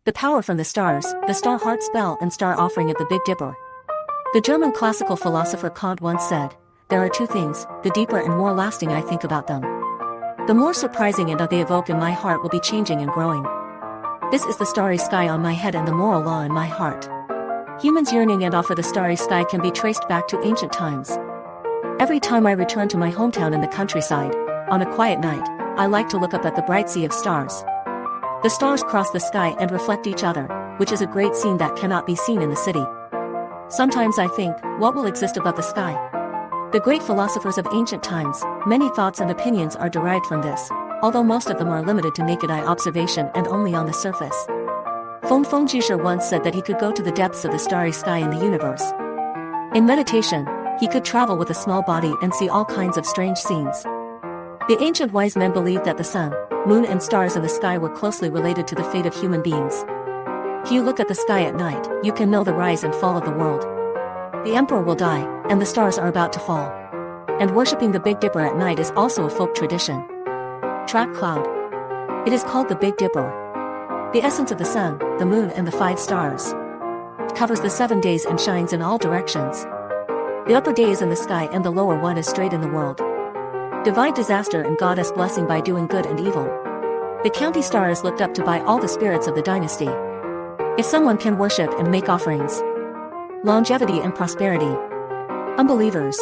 The power from the stars, the star heart spell and star offering of the Big Dipper. The German classical philosopher Kant once said, "There are two things, the deeper and more lasting I think about them, the more surprising and they evoke in my heart will be changing and growing. This is the starry sky on my head and the moral law in my heart." Humans yearning and offer the starry sky can be traced back to ancient times. Every time I return to my hometown in the countryside, on a quiet night, I like to look up at the bright sea of stars. The stars cross the sky and reflect each other, which is a great scene that cannot be seen in the city. Sometimes I think, what will exist above the sky? The great philosophers of ancient times, many thoughts and opinions are derived from this, although most of them are limited to naked eye observation and only on the surface. Feng Jishe once said that he could go to the depths of the starry sky in the universe. In meditation, he could travel with a small body and see all kinds of strange scenes. The ancient wise men believed that the sun, moon and stars in the sky were closely related to the fate of human beings. If you look at the sky at night, you can know the rise and fall of the world. The emperor will die, and the stars are about to fall. And worshipping the Big Dipper at night is also a folk tradition. Track cloud. It is called the Big Dipper. The essence of the sun, the moon and the 5 stars. It covers the 7 days and shines in all directions. The upper day is in the sky and the lower one is straight in the world. Divine disaster and goddess blessing by doing good and evil. The county star is looked up to by all the spirits of the dynasty. If someone can worship and make offerings. Longevity and prosperity. Unbelievers.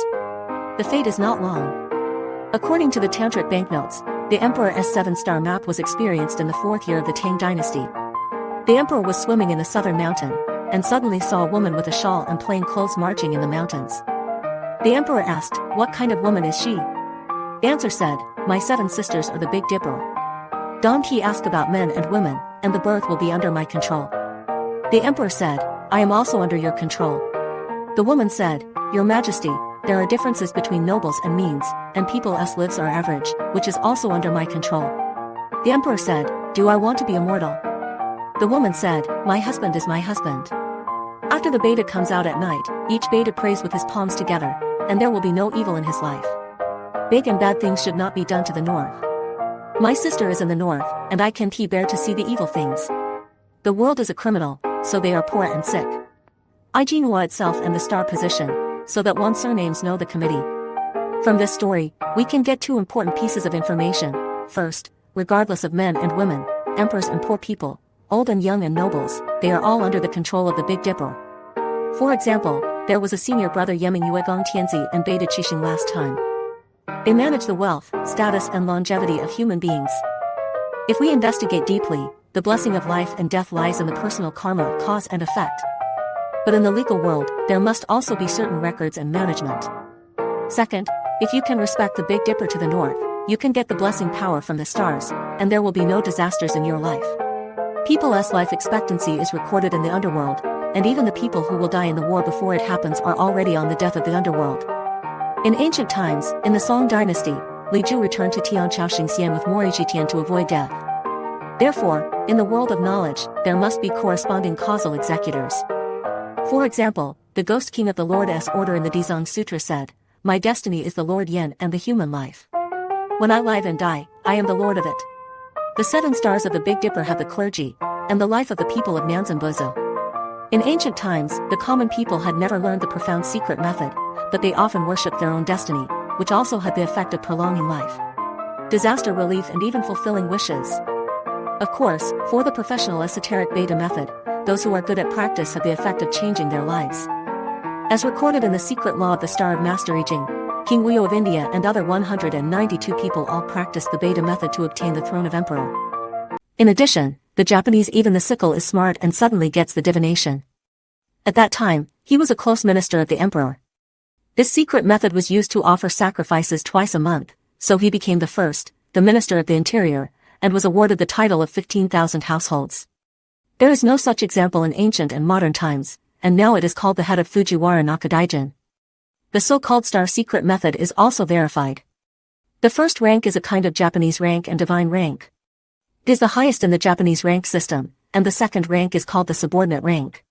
The fate is not long. According to the Tantric banknotes, the Emperor's 7-star map was experienced in the 4th year of the Tang dynasty. The emperor was swimming in the southern mountain, and suddenly saw a woman with a shawl and plain clothes marching in the mountains. The emperor asked, "What kind of woman is she?" The answer said, "My 7 sisters are the Big Dipper." Don't he ask about men and women, and the birth will be under my control. The emperor said, "I am also under your control." The woman said, "Your Majesty, there are differences between nobles and means, and people's lives are average, which is also under my control." The emperor said, "Do I want to be immortal?" The woman said, "My husband is my husband." After the Beidou comes out at night, each Beidou prays with his palms together, and there will be no evil in his life. Big and bad things should not be done to the north. My sister is in the north, and I can't bear to see the evil things. The world is a criminal, so they are poor and sick. Jinhua itself and the star position, so that one's surnames know the committee. From this story, we can get 2 important pieces of information. First, regardless of men and women, emperors and poor people, old and young and nobles, they are all under the control of the Big Dipper. For example, there was a senior brother Yeming Yuegong Tianzi and Beidou Qixing last time. They manage the wealth, status and longevity of human beings. If we investigate deeply, the blessing of life and death lies in the personal karma of cause and effect. But in the legal world, there must also be certain records and management. Second, if you can respect the Big Dipper to the north, you can get the blessing power from the stars, and there will be no disasters in your life. People's life expectancy is recorded in the underworld, and even the people who will die in the war before it happens are already on the death of the underworld. In ancient times, in the Song dynasty, Li Ju returned to Tianqiao Xingxian with Moriji to avoid death. Therefore, in the world of knowledge, there must be corresponding causal executors. For example, the Ghost King of the Lord's Order in the Dizang Sutra said, "My destiny is the Lord Yen and the human life. When I live and die, I am the Lord of it." The 7 stars of the Big Dipper have the clergy, and the life of the people of Nanzanbuzo. In ancient times, the common people had never learned the profound secret method, but they often worshipped their own destiny, which also had the effect of prolonging life, disaster relief and even fulfilling wishes. Of course, for the professional esoteric Beidou method, those who are good at practice have the effect of changing their lives. As recorded in the secret law of the Star of Master I Ching, King Wu of India and other 192 people all practiced the Beidou method to obtain the throne of emperor. In addition, the Japanese even the sickle is smart and suddenly gets the divination. At that time, he was a close minister of the emperor. This secret method was used to offer sacrifices twice a month, so he became the first, the minister of the interior, and was awarded the title of 15,000 households. There is no such example in ancient and modern times, and now it is called the head of Fujiwara Nakadaijin. The so-called star secret method is also verified. The first rank is a kind of Japanese rank and divine rank. It is the highest in the Japanese rank system, and the second rank is called the subordinate rank.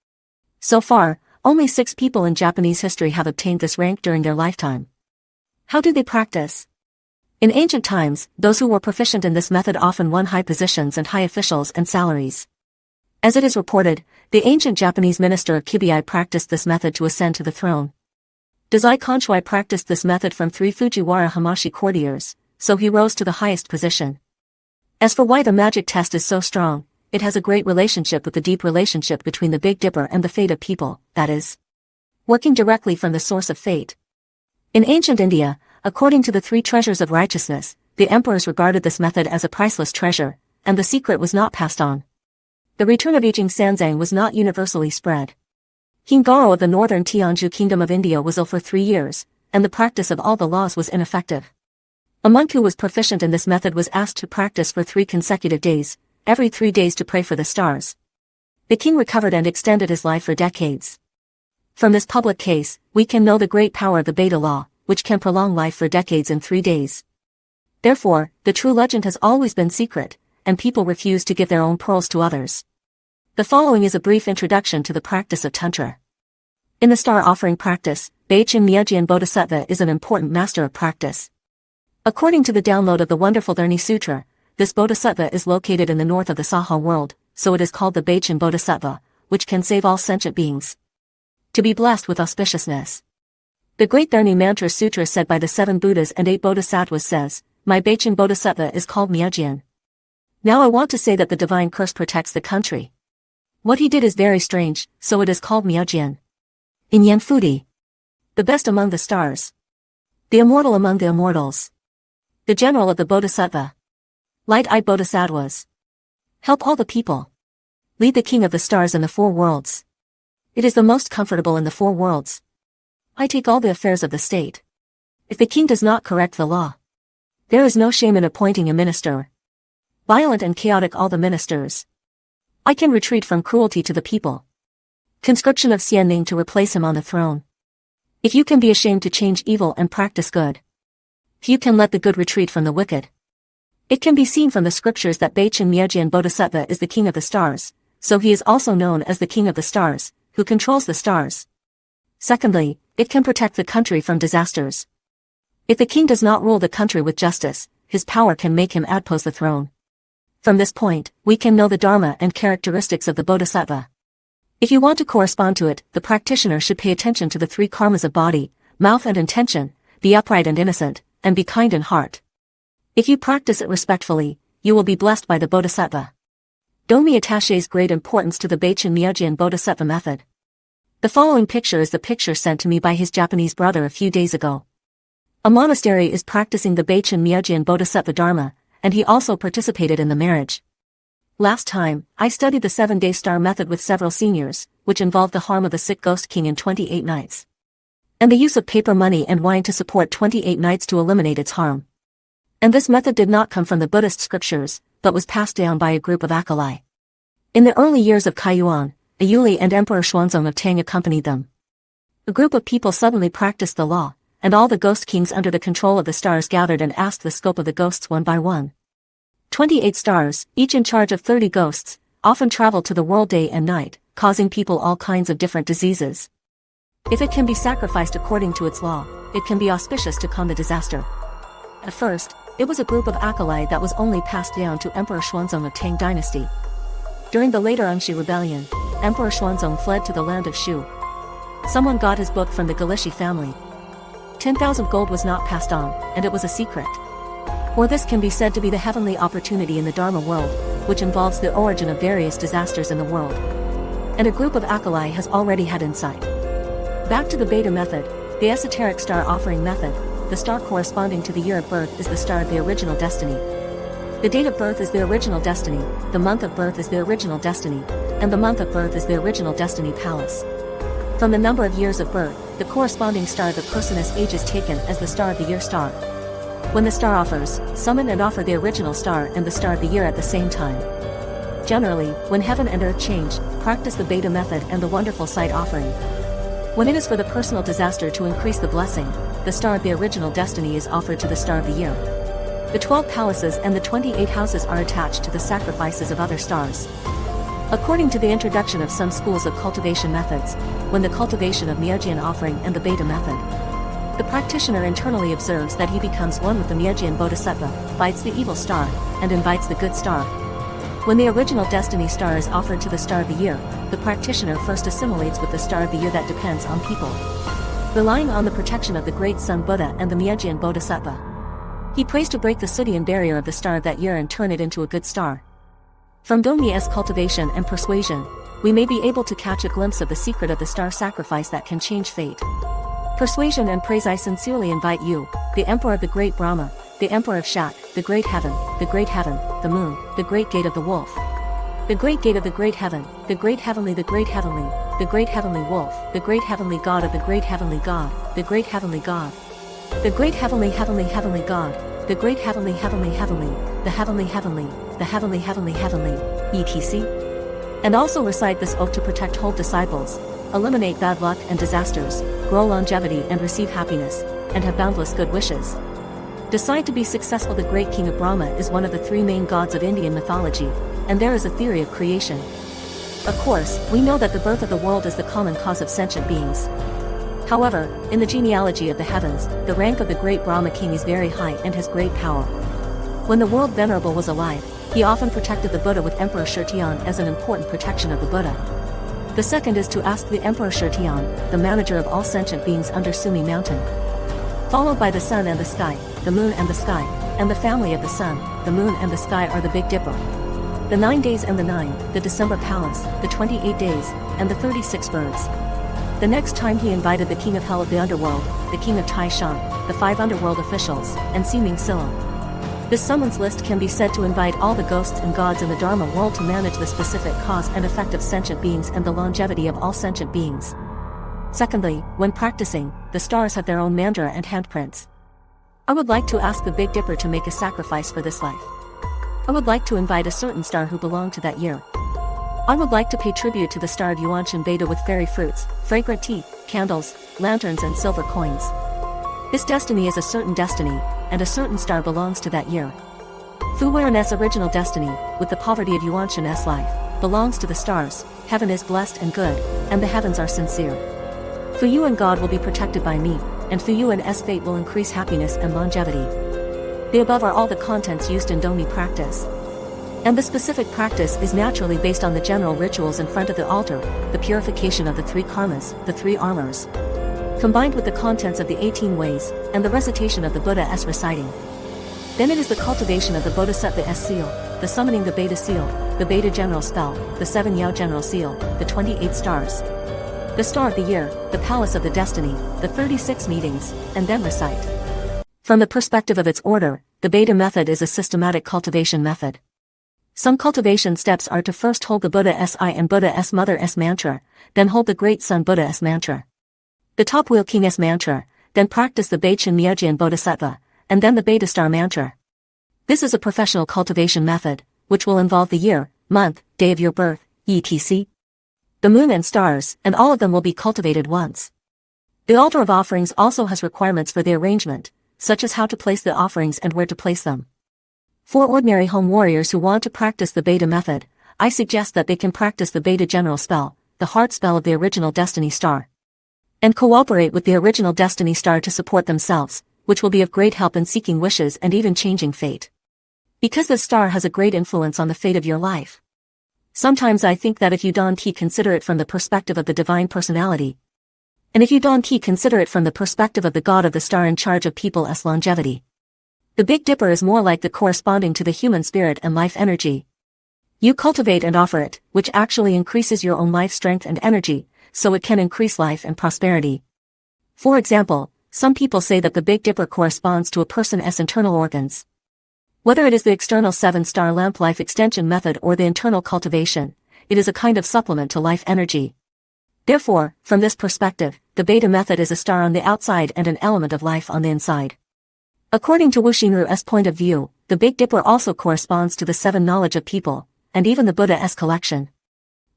So far, only 6 people in Japanese history have obtained this rank during their lifetime. How do they practice? In ancient times, those who were proficient in this method often won high positions and high officials and salaries. As it is reported, the ancient Japanese minister of Kibai practiced this method to ascend to the throne. Dazai Konshui practiced this method from 3 Fujiwara Hamashi courtiers, so he rose to the highest position. As for why the magic test is so strong, it has a great relationship with the deep relationship between the Big Dipper and the fate of people, that is, working directly from the source of fate. In ancient India, according to the 3 treasures of righteousness, the emperors regarded this method as a priceless treasure, and the secret was not passed on. The return of aging Sanzang was not universally spread. King Garo of the northern Tianzhu kingdom of India was ill for 3 years, and the practice of all the laws was ineffective. A monk who was proficient in this method was asked to practice for 3 consecutive days, every 3 days to pray for the stars. The king recovered and extended his life for decades. From this public case, we can know the great power of the Beidou law, which can prolong life for decades in 3 days. Therefore, the true legend has always been secret, and people refuse to give their own pearls to others. The following is a brief introduction to the practice of Tantra. In the star offering practice, Beichin Miyajian Bodhisattva is an important master of practice. According to the download of the wonderful Dharni Sutra, this Bodhisattva is located in the north of the Saha world, so it is called the Beichin Bodhisattva, which can save all sentient beings. To be blessed with auspiciousness. The great Dharni Mantra Sutra said by the 7 Buddhas and 8 Bodhisattvas says, "My Beichin Bodhisattva is called Miyajian." Now I want to say that the divine curse protects the country. What he did is very strange, so it is called Miyajian. In Yanfudi, the best among the stars, the immortal among the immortals, the general of the Bodhisattva, light-eyed Bodhisattvas, help all the people, lead the king of the stars in the 4 worlds. It is the most comfortable in the 4 worlds. I take all the affairs of the state. If the king does not correct the law, there is no shame in appointing a minister. Violent and chaotic all the ministers. I can retreat from cruelty to the people. Conscription of Xianning to replace him on the throne. If you can be ashamed to change evil and practice good. If you can let the good retreat from the wicked. It can be seen from the scriptures that Beichin Miyajian Bodhisattva is the king of the stars, so he is also known as the king of the stars, who controls the stars. Secondly, it can protect the country from disasters. If the king does not rule the country with justice, his power can make him outpost the throne. From this point, we can know the dharma and characteristics of the bodhisattva. If you want to correspond to it, the practitioner should pay attention to the 3 karmas of body, mouth and intention, be upright and innocent, and be kind in heart. If you practice it respectfully, you will be blessed by the bodhisattva. Domi attaches great importance to the Beichin Miyajian Bodhisattva method. The following picture is the picture sent to me by his Japanese brother a few days ago. A monastery is practicing the Beichin Miyajian Bodhisattva Dharma, and he also participated in the marriage. Last time, I studied the 7-day star method with several seniors, which involved the harm of the sick ghost king in 28 nights. And the use of paper money and wine to support 28 nights to eliminate its harm. And this method did not come from the Buddhist scriptures, but was passed down by a group of acolytes. In the early years of Kaiyuan, Ayuli and Emperor Xuanzong of Tang accompanied them. A group of people suddenly practiced the law, and all the ghost kings under the control of the stars gathered and asked the scope of the ghosts one by one. 28 stars, each in charge of 30 ghosts, often traveled to the world day and night, causing people all kinds of different diseases. If it can be sacrificed according to its law, it can be auspicious to calm the disaster. At first, it was a group of acolytes that was only passed down to Emperor Xuanzong of Tang dynasty. During the later Anxi rebellion, Emperor Xuanzong fled to the land of Shu. Someone got his book from the Galishi family. 10,000 gold was not passed on, and it was a secret. Or this can be said to be the heavenly opportunity in the Dharma world, which involves the origin of various disasters in the world. And a group of acolytes has already had insight. Back to the Beidou method, the esoteric star offering method, the star corresponding to the year of birth is the star of the original destiny. The date of birth is the original destiny, the month of birth is the original destiny, and the month of birth is the original destiny palace. From the number of years of birth, the corresponding star of the person's age is taken as the star of the year star. When the star offers, summon and offer the original star and the star of the year at the same time. Generally, when heaven and earth change, practice the Beidou method and the wonderful sight offering. When it is for the personal disaster to increase the blessing, the star of the original destiny is offered to the star of the year. The 12 palaces and the 28 houses are attached to the sacrifices of other stars. According to the introduction of some schools of cultivation methods, when the cultivation of Miyajian offering and the Beidou method, the practitioner internally observes that he becomes one with the Miyajian Bodhisattva, fights the evil star, and invites the good star. When the original destiny star is offered to the star of the year, the practitioner first assimilates with the star of the year that depends on people, relying on the protection of the great Sun Buddha and the Mianjian Bodhisattva. He prays to break the Sudian barrier of the star of that year and turn it into a good star. From Dongmi's cultivation and persuasion, we may be able to catch a glimpse of the secret of the star sacrifice that can change fate. Persuasion and praise. I sincerely invite you, the Emperor of the Great Brahma, the Emperor of Shak, the Great Heaven, the Moon, the Great Gate of the Wolf, the Great Gate of the Great Heaven, the Great Heavenly, the Great Heavenly, the Great Heavenly Wolf, the Great Heavenly God of the Great Heavenly God, the Great Heavenly God, the Great Heavenly Heavenly Heavenly God, the Great Heavenly Heavenly Heavenly, the Heavenly Heavenly, the Heavenly Heavenly Heavenly, etc. And also recite this oath to protect whole disciples, eliminate bad luck and disasters, grow longevity and receive happiness, and have boundless good wishes. Decide to be successful. The great king of Brahma is one of the three main gods of Indian mythology, and there is a theory of creation. Of course, we know that the birth of the world is the common cause of sentient beings. However, in the genealogy of the heavens, the rank of the great Brahma king is very high and has great power. When the world venerable was alive, he often protected the Buddha with Emperor Shirtian as an important protection of the Buddha. The second is to ask the Emperor Shirtian, the manager of all sentient beings under Sumi mountain, followed by the sun and the sky, the moon and the sky, and the family of the sun, the moon and the sky are the Big Dipper. The 9 days and the 9, the December palace, the 28 days, and the 36 birds. The next time he invited the king of hell of the underworld, the king of Tai Shan, the 5 underworld officials, and Siming Silla. This summons list can be said to invite all the ghosts and gods in the Dharma world to manage the specific cause and effect of sentient beings and the longevity of all sentient beings. Secondly, when practicing, the stars have their own mandra and handprints. I would like to ask the Big Dipper to make a sacrifice for this life. I would like to invite a certain star who belonged to that year. I would like to pay tribute to the star of Yuanshan Beidou with fairy fruits, fragrant tea, candles, lanterns and silver coins. This destiny is a certain destiny, and a certain star belongs to that year. Fuwaran's original destiny, with the poverty of Yuanshan's life, belongs to the stars. Heaven is blessed and good, and the heavens are sincere. Fuyu and God will be protected by me, and Fuyu and S fate will increase happiness and longevity. The above are all the contents used in Dongmi practice. And the specific practice is naturally based on the general rituals in front of the altar, the purification of the 3 karmas, the 3 armors, combined with the contents of the 18 ways, and the recitation of the Buddha's reciting. Then it is the cultivation of the Bodhisattva's seal, the summoning the Beidou seal, the Beidou general spell, the 7 Yao general seal, the 28 stars, the star of the year, the palace of the destiny, the 36 meetings, and then recite. From the perspective of its order, the Beidou method is a systematic cultivation method. Some cultivation steps are to first hold the Buddha's eye and Buddha's mother's mantra, then hold the great Sun Buddha's mantra, the top wheel king's mantra, then practice the Beichin Miajian Bodhisattva, and then the Beidou star mantra. This is a professional cultivation method, which will involve the year, month, day of your birth, etc., the moon and stars, and all of them will be cultivated once. The altar of offerings also has requirements for the arrangement, such as how to place the offerings and where to place them. For ordinary home warriors who want to practice the Beidou method, I suggest that they can practice the Beidou general spell, the heart spell of the original destiny star, and cooperate with the original destiny star to support themselves, which will be of great help in seeking wishes and even changing fate. Because the star has a great influence on the fate of your life. Sometimes I think that if you don't consider it from the perspective of the divine personality, and if you don't consider it from the perspective of the god of the star in charge of people's longevity, the Big Dipper is more like the corresponding to the human spirit and life energy. You cultivate and offer it, which actually increases your own life strength and energy, so it can increase life and prosperity. For example, some people say that the Big Dipper corresponds to a person's internal organs. Whether it is the external 7-star lamp life extension method or the internal cultivation, it is a kind of supplement to life energy. Therefore, from this perspective, the Beidou method is a star on the outside and an element of life on the inside. According to Wu Xinru's point of view, the Big Dipper also corresponds to the 7 knowledge of people, and even the Buddha's collection.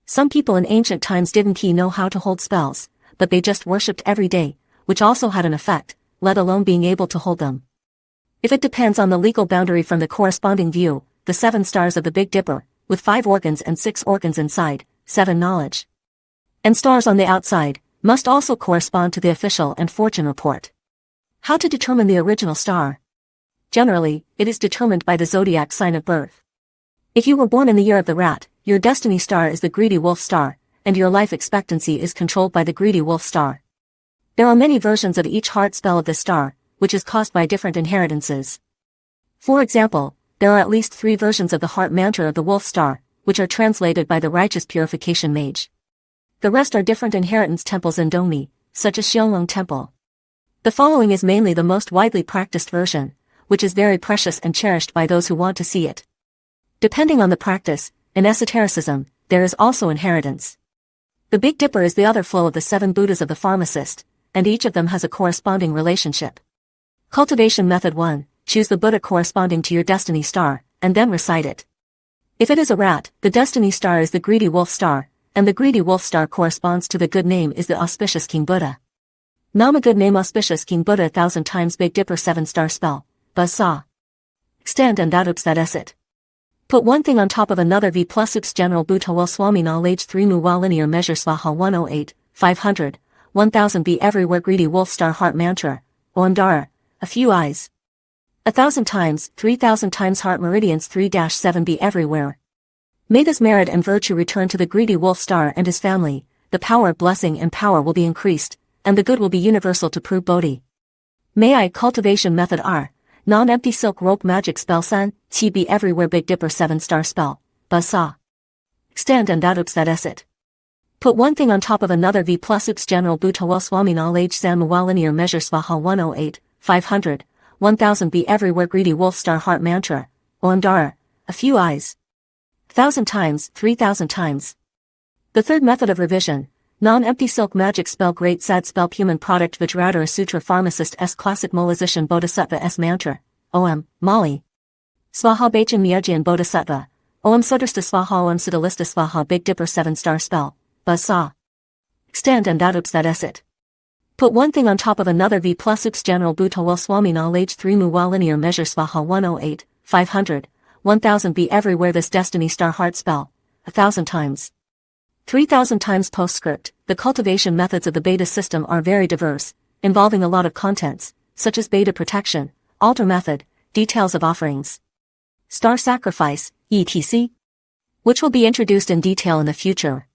Some people in ancient times didn't know how to hold spells, but they just worshipped every day, which also had an effect, let alone being able to hold them. If it depends on the legal boundary from the corresponding view, the 7 stars of the Big Dipper, with 5 organs and 6 organs inside, 7 knowledge, and stars on the outside, must also correspond to the official and fortune report. How to determine the original star? Generally, it is determined by the zodiac sign of birth. If you were born in the year of the rat, your destiny star is the greedy wolf star, and your life expectancy is controlled by the greedy wolf star. There are many versions of each heart spell of this star, which is caused by different inheritances. For example, there are at least 3 versions of the heart mantra of the wolf star, which are translated by the righteous purification mage. The rest are different inheritance temples in Dongmi, such as Xianglong Temple. The following is mainly the most widely practiced version, which is very precious and cherished by those who want to see it. Depending on the practice, in esotericism, there is also inheritance. The Big Dipper is the other flow of the 7 Buddhas of the pharmacist, and each of them has a corresponding relationship. Cultivation Method 1, choose the Buddha corresponding to your destiny star, and then recite it. If it is a rat, the destiny star is the greedy wolf star, and the greedy wolf star corresponds to the good name is the auspicious King Buddha. Nama good name auspicious King Buddha 1000 times Big Dipper 7-star spell, Buzz Saw. Extend and that oops that is it. Put one thing on top of another V plus oops general Bhutawal Swami knowledge 3 Muwa linear measure Svaha 108, 500, 1000 be everywhere greedy wolf star heart mantra, Oamdara, a few eyes. 1000 times, 3000 times heart meridians 3-7 be everywhere. May this merit and virtue return to the greedy wolf star and his family, the power of blessing and power will be increased, and the good will be universal to prove Bodhi. May I cultivation method R, non-empty silk rope magic spell San, Qi be everywhere Big Dipper 7-star spell, Buzz Saw. Extend and that oops that is it. Put one thing on top of another V plus oops general Bhutawal Swami knowledge San Muwa linear measure Svaha 108, 500, 1000 be everywhere greedy wolf star heart mantra, Oamdara, a few eyes. 1000 times, 3000 times. The third method of revision, non-empty silk magic spell great sad spell human product Vajradhara Sutra pharmacist S classic molization Bodhisattva S mantra, Om, Mali. Svaha Bachan Myajian Bodhisattva, Om Sudrasta Svaha Om Siddhalista Svaha Big Dipper 7-star spell, Buzz Saw. Extend and that oops that is it. Put one thing on top of another V plus oops general Bhutawal Swami knowledge 3 Muwa linear measure Svaha 108, 500, 1000 be everywhere this destiny star heart spell, 1000 times. 3000 times postscript, the cultivation methods of the Beidou system are very diverse, involving a lot of contents, such as Beidou protection, altar method, details of offerings, star sacrifice, etc., which will be introduced in detail in the future.